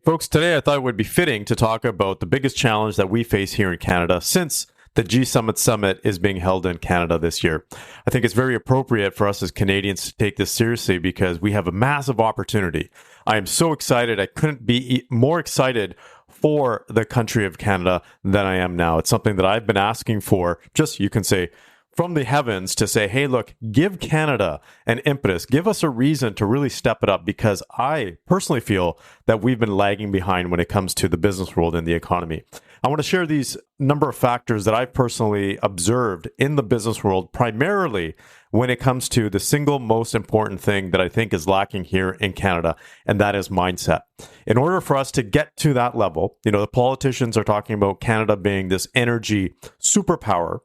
Folks, today I thought it would be fitting to talk about the biggest challenge that we face here in Canada since the G Summit is being held in Canada this year. I think it's very appropriate for us as Canadians to take this seriously because we have a massive opportunity. I am so excited. I couldn't be more excited for the country of Canada than I am now. It's something that I've been asking for, just you can say, from the heavens to say, hey, look, give Canada an impetus. Give us a reason to really step it up because I personally feel that we've been lagging behind when it comes to the business world and the economy. I want to share these number of factors that I've personally observed in the business world, primarily when it comes to the single most important thing that I think is lacking here in Canada, and that is mindset. In order for us to get to that level, the politicians are talking about Canada being this energy superpower,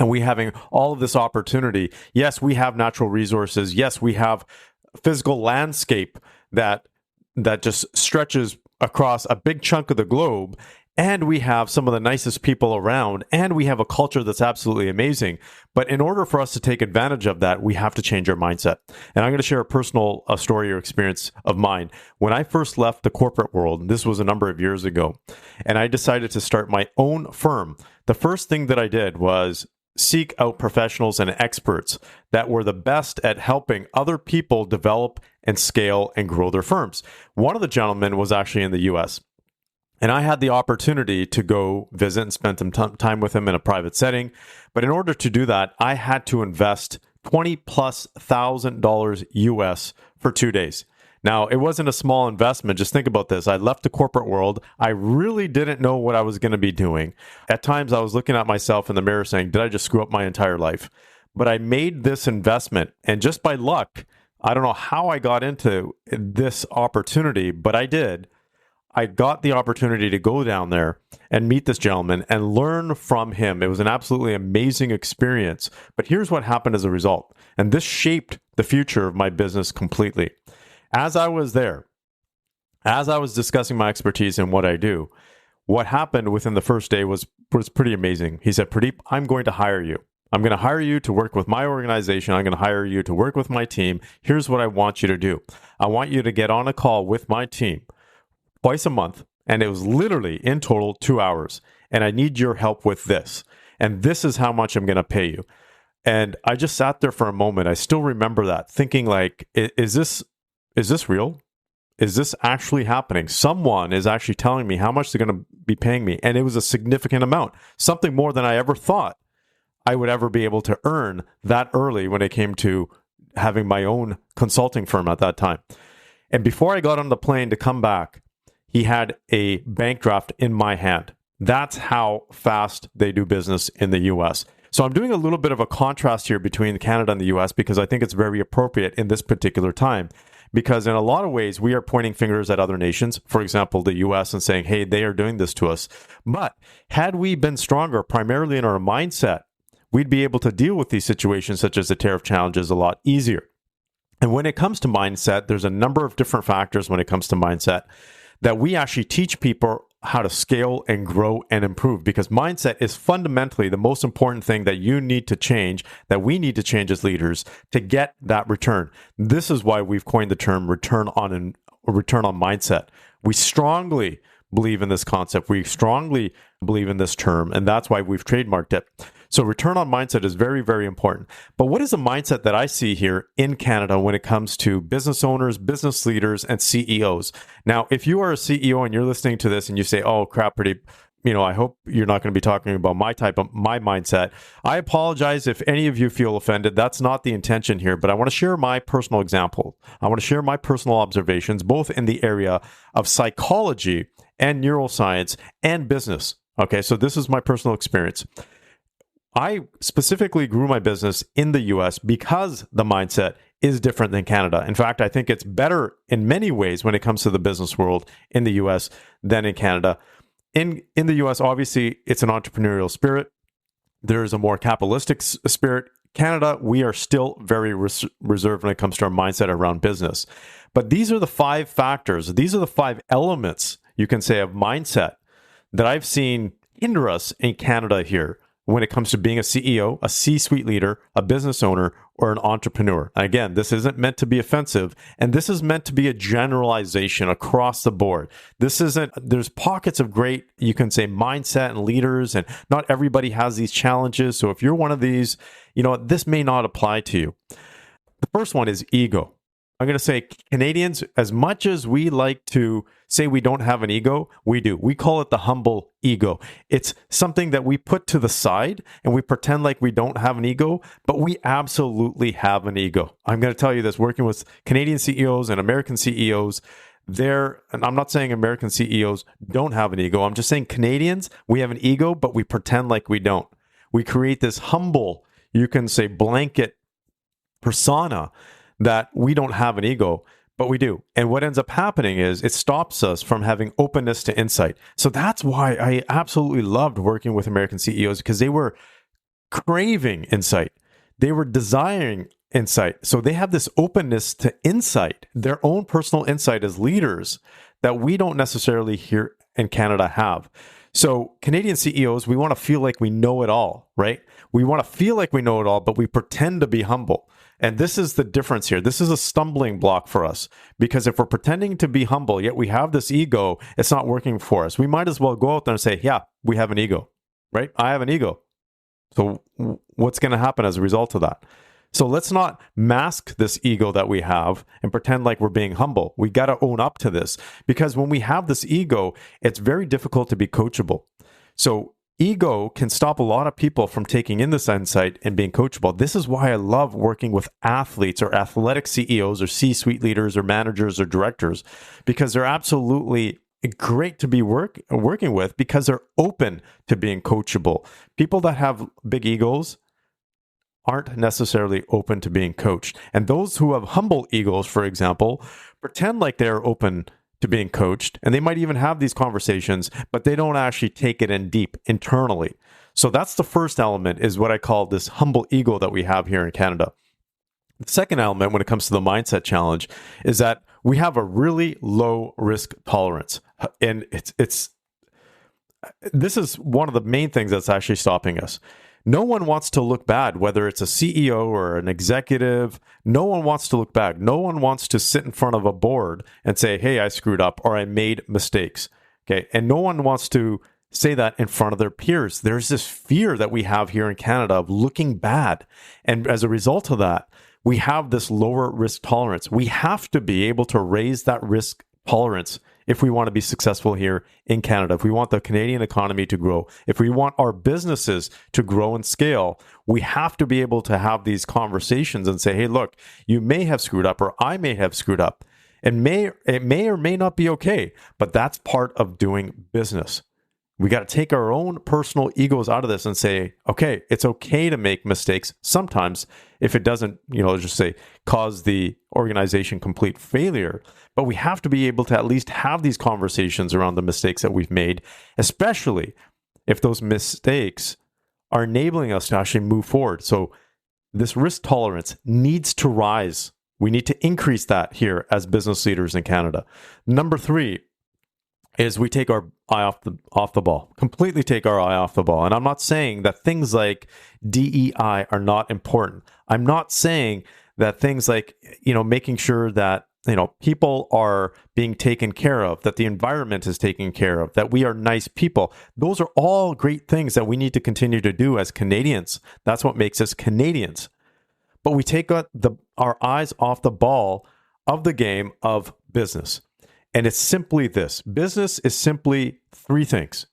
and we having all of this opportunity. Yes, we have natural resources. Yes, we have physical landscape that just stretches across a big chunk of the globe. And we have some of the nicest people around. And we have a culture that's absolutely amazing. But in order for us to take advantage of that, we have to change our mindset. And I'm going to share a personal story or experience of mine. When I first left the corporate world, this was a number of years ago, and I decided to start my own firm, the first thing that I did was seek out professionals and experts that were the best at helping other people develop and scale and grow their firms. One of the gentlemen was actually in the US, and I had the opportunity to go visit and spend some time with him in a private setting. But in order to do that, I had to invest $20,000 US for 2 days. Now, it wasn't a small investment. Just think about this. I left the corporate world. I really didn't know what I was going to be doing. At times, I was looking at myself in the mirror saying, did I just screw up my entire life? But I made this investment. And just by luck, I don't know how I got into this opportunity, but I did. I got the opportunity to go down there and meet this gentleman and learn from him. It was an absolutely amazing experience. But here's what happened as a result. And this shaped the future of my business completely. As I was there, as I was discussing my expertise and what I do, what happened within the first day was pretty amazing. He said, Pradeep, I'm going to hire you. I'm going to hire you to work with my organization. I'm going to hire you to work with my team. Here's what I want you to do. I want you to get on a call with my team twice a month. And it was literally in total 2 hours. And I need your help with this. And this is how much I'm going to pay you. And I just sat there for a moment. I still remember that, thinking like, is this real? Is this actually happening? Someone is actually telling me how much they're going to be paying me. And it was a significant amount, something more than I ever thought I would ever be able to earn that early when it came to having my own consulting firm at that time. And before I got on the plane to come back, he had a bank draft in my hand. That's how fast they do business in the US. So I'm doing a little bit of a contrast here between Canada and the US because I think it's very appropriate in this particular time. Because in a lot of ways, we are pointing fingers at other nations, for example, the US, and saying, hey, they are doing this to us. But had we been stronger, primarily in our mindset, we'd be able to deal with these situations, such as the tariff challenges, a lot easier. And when it comes to mindset, there's a number of different factors when it comes to mindset that we actually teach people how to scale and grow and improve, because mindset is fundamentally the most important thing that you need to change, that we need to change as leaders to get that return. This is why we've coined the term return on mindset. We strongly believe in this concept. We strongly believe in this term, and that's why we've trademarked it. So return on mindset is very, very important. But what is the mindset that I see here in Canada when it comes to business owners, business leaders, and CEOs? Now, if you are a CEO and you're listening to this and you say, oh, crap, Pradeep, I hope you're not going to be talking about my mindset. I apologize if any of you feel offended. That's not the intention here, but I want to share my personal example. I want to share my personal observations, both in the area of psychology and neuroscience and business. Okay, so this is my personal experience. I specifically grew my business in the US because the mindset is different than Canada. In fact, I think it's better in many ways when it comes to the business world in the US than in Canada. In the US, obviously, it's an entrepreneurial spirit. There's a more capitalistic spirit. Canada, we are still very reserved when it comes to our mindset around business. But these are the 5 factors. These are the 5 elements, you can say, of mindset that I've seen hinder us in Canada here when it comes to being a CEO, a C-suite leader, a business owner, or an entrepreneur. Again, this isn't meant to be offensive, and this is meant to be a generalization across the board. There's pockets of great, you can say, mindset and leaders, and not everybody has these challenges. So if you're one of these, this may not apply to you. The first one is ego. I'm going to say Canadians, as much as we like to say we don't have an ego, we do. We call it the humble ego. It's something that we put to the side and we pretend like we don't have an ego, but we absolutely have an ego. I'm going to tell you this, working with Canadian CEOs and American CEOs, and I'm not saying American CEOs don't have an ego. I'm just saying Canadians, we have an ego, but we pretend like we don't. We create this humble, you can say, blanket persona that we don't have an ego, but we do. And what ends up happening is it stops us from having openness to insight. So that's why I absolutely loved working with American CEOs, because they were craving insight. They were desiring insight. So they have this openness to insight, their own personal insight as leaders that we don't necessarily here in Canada have. So Canadian CEOs, we want to feel like we know it all, right? We want to feel like we know it all, but we pretend to be humble. And this is the difference here. This is a stumbling block for us, because if we're pretending to be humble, yet we have this ego, it's not working for us. We might as well go out there and say, yeah, we have an ego, right? I have an ego. So what's going to happen as a result of that? So let's not mask this ego that we have and pretend like we're being humble. We got to own up to this, because when we have this ego, it's very difficult to be coachable. So ego can stop a lot of people from taking in this insight and being coachable. This is why I love working with athletes or athletic CEOs or C-suite leaders or managers or directors, because they're absolutely great to be working with, because they're open to being coachable. People that have big egos aren't necessarily open to being coached. And those who have humble egos, for example, pretend like they're open to being coached, and they might even have these conversations, but they don't actually take it in deep internally. So that's the first element, is what I call this humble ego that we have here in Canada. The second element, when it comes to the mindset challenge, is that we have a really low risk tolerance. And this is one of the main things that's actually stopping us. No one wants to look bad, whether it's a CEO or an executive. No one wants to look bad. No one wants to sit in front of a board and say, hey, I screwed up or I made mistakes. Okay. And no one wants to say that in front of their peers. There's this fear that we have here in Canada of looking bad. And as a result of that, we have this lower risk tolerance. We have to be able to raise that risk tolerance if we want to be successful here in Canada, if we want the Canadian economy to grow, if we want our businesses to grow and scale, we have to be able to have these conversations and say, hey, look, you may have screwed up, or I may have screwed up. It may or may not be okay, but that's part of doing business. We got to take our own personal egos out of this and say, okay, it's okay to make mistakes sometimes if it doesn't, just say, cause the organization complete failure. But we have to be able to at least have these conversations around the mistakes that we've made, especially if those mistakes are enabling us to actually move forward. So this risk tolerance needs to rise. We need to increase that here as business leaders in Canada. Number 3 is we take our eye off the ball, completely take our eye off the ball. And I'm not saying that things like DEI are not important. I'm not saying that things like, making sure that, people are being taken care of, that the environment is taken care of, that we are nice people. Those are all great things that we need to continue to do as Canadians. That's what makes us Canadians. But we take our eyes off the ball of the game of business. And it's simply this. Business is simply 3 things.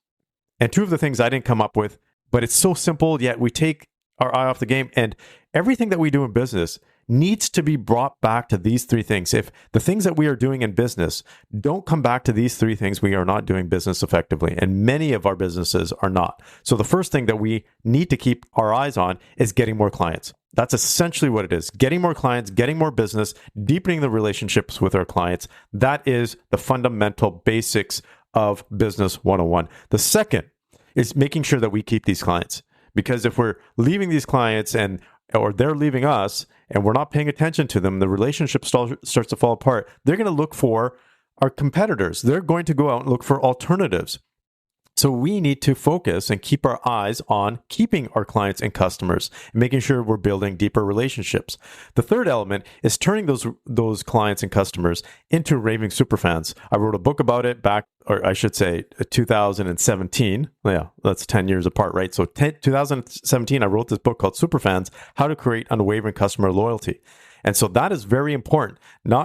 And 2 of the things I didn't come up with, but it's so simple, yet we take our eye off the game. And everything that we do in business needs to be brought back to these 3 things. If the things that we are doing in business don't come back to these 3 things, we are not doing business effectively. And many of our businesses are not. So the first thing that we need to keep our eyes on is getting more clients. That's essentially what it is. Getting more clients, getting more business, deepening the relationships with our clients. That is the fundamental basics of Business 101. The second is making sure that we keep these clients. Because if we're leaving these clients or they're leaving us and we're not paying attention to them, the relationship starts to fall apart. They're going to look for our competitors. They're going to go out and look for alternatives. So we need to focus and keep our eyes on keeping our clients and customers and making sure we're building deeper relationships. The third element is turning those clients and customers into raving superfans. I wrote a book about it back, or I should say 2017. Yeah, that's 10 years apart, right? So 2017, I wrote this book called Superfans, How to Create Unwavering Customer Loyalty. And so that is very important.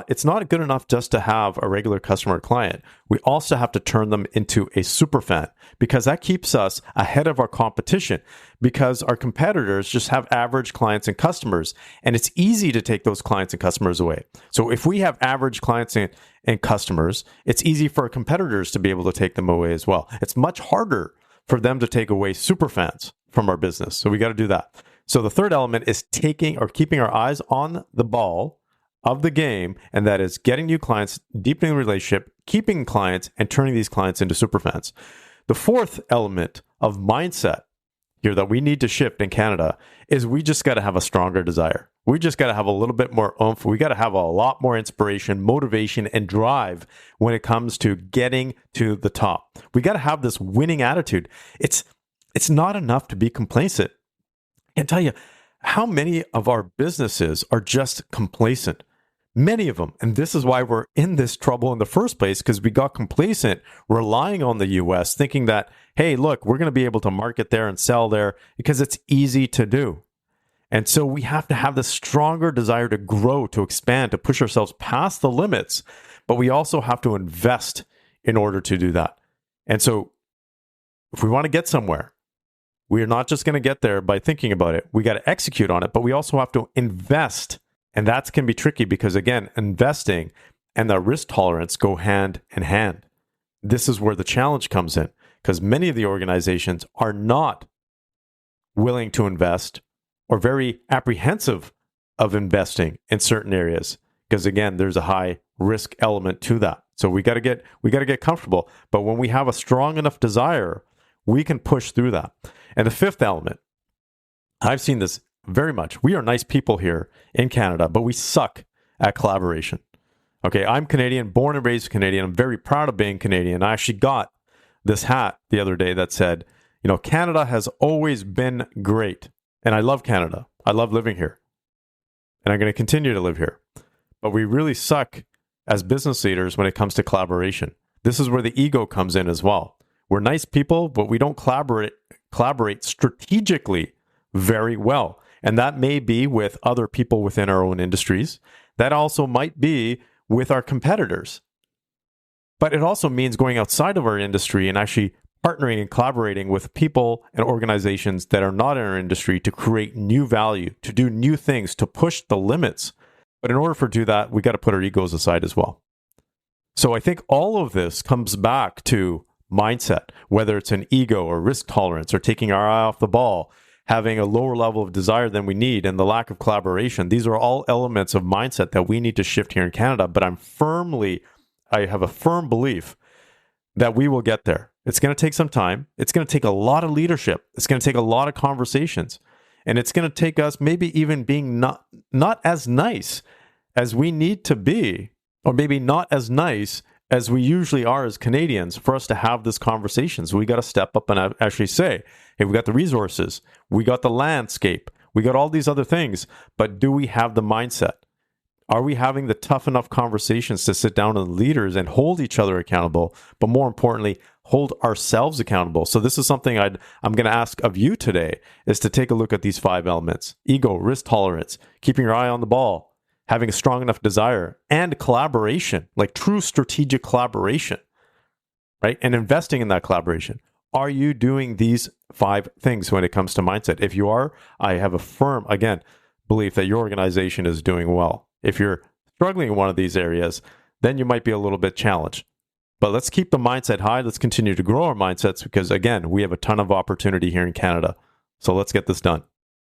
It's not good enough just to have a regular customer or client. We also have to turn them into a super fan, because that keeps us ahead of our competition, because our competitors just have average clients and customers, and it's easy to take those clients and customers away. So if we have average clients and customers, it's easy for our competitors to be able to take them away as well. It's much harder for them to take away super fans from our business. So we got to do that. So the third element is keeping our eyes on the ball of the game, and that is getting new clients, deepening the relationship, keeping clients, and turning these clients into superfans. The fourth element of mindset here that we need to shift in Canada is we just got to have a stronger desire. We just got to have a little bit more oomph. We got to have a lot more inspiration, motivation, and drive when it comes to getting to the top. We got to have this winning attitude. It's not enough to be complacent. I can tell you how many of our businesses are just complacent. Many of them. And this is why we're in this trouble in the first place, because we got complacent relying on the US, thinking that, hey, look, we're going to be able to market there and sell there because it's easy to do. And so we have to have this stronger desire to grow, to expand, to push ourselves past the limits. But we also have to invest in order to do that. And so if we want to get somewhere, we are not just going to get there by thinking about it. We got to execute on it, but we also have to invest. And that can be tricky because, again, investing and the risk tolerance go hand in hand. This is where the challenge comes in, because many of the organizations are not willing to invest or very apprehensive of investing in certain areas, because, again, there's a high risk element to that. So we got to get comfortable. But when we have a strong enough desire, we can push through that. And the fifth element, I've seen this very much. We are nice people here in Canada, but we suck at collaboration. Okay, I'm Canadian, born and raised Canadian. I'm very proud of being Canadian. I actually got this hat the other day that said, Canada has always been great. And I love Canada. I love living here. And I'm going to continue to live here. But we really suck as business leaders when it comes to collaboration. This is where the ego comes in as well. We're nice people, but we don't collaborate strategically very well. And that may be with other people within our own industries. That also might be with our competitors. But it also means going outside of our industry and actually partnering and collaborating with people and organizations that are not in our industry to create new value, to do new things, to push the limits. But in order to do that, we got to put our egos aside as well. So I think all of this comes back to mindset, whether it's an ego or risk tolerance or taking our eye off the ball, having a lower level of desire than we need, and the lack of collaboration. These are all elements of mindset that we need to shift here in Canada. But I have a firm belief that we will get there. It's going to take some time. It's going to take a lot of leadership. It's going to take a lot of conversations. And it's going to take us maybe even being not as nice as we need to be, or maybe not as nice as we usually are as Canadians, for us to have this conversation. So we got to step up and actually say, hey, we got the resources, we got the landscape, we got all these other things, but do we have the mindset? Are we having the tough enough conversations to sit down with leaders and hold each other accountable, but more importantly, hold ourselves accountable? So this is something I'm going to ask of you today, is to take a look at these 5 elements: ego, risk tolerance, keeping your eye on the ball, having a strong enough desire, and collaboration, like true strategic collaboration, right? And investing in that collaboration. Are you doing these 5 things when it comes to mindset? If you are, I have a firm, again, belief that your organization is doing well. If you're struggling in one of these areas, then you might be a little bit challenged. But let's keep the mindset high. Let's continue to grow our mindsets because, again, we have a ton of opportunity here in Canada. So let's get this done.